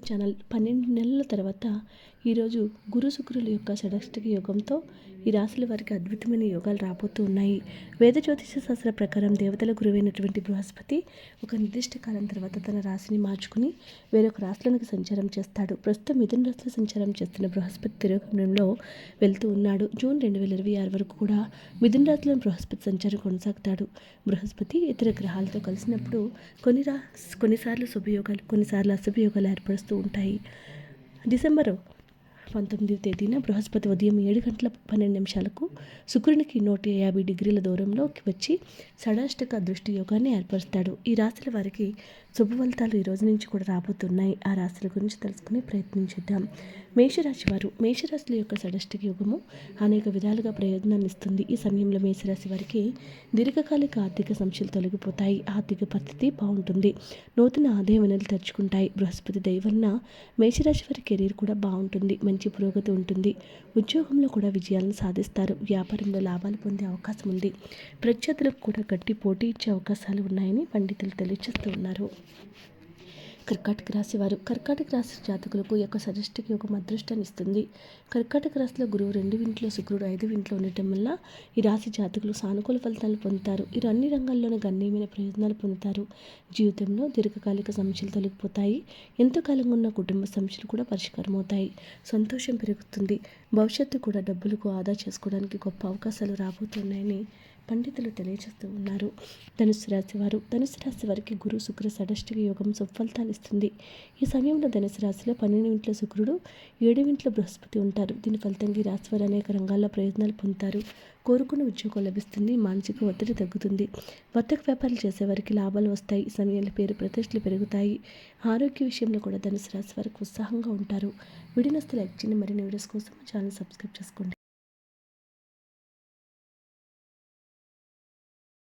Channel 12 నెలల తర్వాత ఈరోజు గురు శుక్రుల యొక్క షడష్టిక యోగంతో ఈ రాశుల వారికి అద్భుతమైన యోగాలు రాబోతూ ఉన్నాయి. వేద జ్యోతిష శాస్త్ర ప్రకారం దేవతల గురువైనటువంటి బృహస్పతి ఒక నిర్దిష్ట కాలం తర్వాత తన రాశిని మార్చుకుని వేరొక రాశులకు సంచారం చేస్తాడు. ప్రస్తుతం మిథున రాశిలో సంచారం చేస్తున్న బృహస్పతి తిరోగమనంలో వెళ్తూ ఉన్నాడు. జూన్ 2026 వరకు కూడా మిథున రాశిలో బృహస్పతి సంచారం కొనసాగుతాడు. బృహస్పతి ఇతర గ్రహాలతో కలిసినప్పుడు కొన్నిసార్లు శుభయోగాలు, కొన్నిసార్లు అశుభయోగాలు ఏర్పరుస్తూ ఉంటాయి. డిసెంబర్ 19వ తేదీన బృహస్పతి ఉదయం 7:12 శుక్రునికి 150 డిగ్రీల దూరంలోకి వచ్చి షడాష్టక దృష్టి యోగాన్ని ఏర్పరుస్తాడు. ఈ రాశుల వారికి శుభ ఫలితాలు ఈ రోజు నుంచి కూడా రాబోతున్నాయి. ఆ రాశుల గురించి తెలుసుకుని ప్రయత్నించేద్దాం. మేషరాశి వారు, మేషరాశుల యొక్క షడష్టిక యోగము అనేక విధాలుగా ప్రయోజనాన్ని ఇస్తుంది. ఈ సమయంలో మేషరాశి వారికి దీర్ఘకాలిక ఆర్థిక సమస్యలు తొలగిపోతాయి. ఆర్థిక పరిస్థితి బాగుంటుంది. నూతన ఆదాయ వనరులు తెరుచుకుంటాయి. బృహస్పతి దయ వలన మేషరాశి వారి కెరీర్ కూడా బాగుంటుంది. మంచి పురోగతి ఉంటుంది. ఉద్యోగంలో కూడా విజయాలను సాధిస్తారు. వ్యాపారంలో లాభాలు పొందే అవకాశం ఉంది. ప్రత్యర్థులకు కూడా గట్టి పోటీ ఇచ్చే అవకాశాలు ఉన్నాయని పండితులు తెలియజేస్తూ ఉన్నారు. కర్కాటక రాశి వారు, కర్కాటక రాశి జాతకులకు ఈ యొక్క షడష్టిక యోగం అదృష్టాన్ని ఇస్తుంది. కర్కాటక రాశిలో గురువు 2వ ఇంట్లో, శుక్రుడు 5వ ఇంట్లో ఉండటం వల్ల ఈ రాశి జాతకులు సానుకూల ఫలితాలు పొందుతారు. వీరు అన్ని రంగాల్లోనూ గణనీయమైన ప్రయోజనాలు పొందుతారు. జీవితంలో దీర్ఘకాలిక సమస్యలు తొలగిపోతాయి. ఎంతో కాలంగా ఉన్న కుటుంబ సమస్యలు కూడా పరిష్కారం అవుతాయి. సంతోషం పెరుగుతుంది. భవిష్యత్తు కూడా డబ్బులకు ఆదా చేసుకోవడానికి గొప్ప అవకాశాలు రాబోతున్నాయని పండితులు తెలియజేస్తూ ఉన్నారు. ధనుసు రాశి వారు, ధనుసు రాశి వారికి గురు శుక్ర షడష్టిక యోగం సుఫలితాలు ఇస్తుంది. ఈ సమయంలో ధనుసు రాశిలో 12వ ఇంట్లో శుక్రుడు, 7వ ఇంట్లో బృహస్పతి ఉంటారు. దీని ఫలితంగా ఈ రాశి వారు అనేక రంగాల్లో ప్రయోజనాలు పొందుతారు. కోరుకున్న ఉద్యోగం లభిస్తుంది. మానసిక ఒత్తిడి తగ్గుతుంది. వర్తక వ్యాపారాలు చేసేవారికి లాభాలు వస్తాయి. ఈ సమయంలో పేరు ప్రతిష్టలు పెరుగుతాయి. ఆరోగ్య విషయంలో కూడా ధనుసు రాశి వారికి ఉత్సాహంగా ఉంటారు. వీడియోని లైక్ చేయండి. మరిన్ని వీడియోస్ కోసం ఛానల్ సబ్స్క్రైబ్ చేసుకోండి.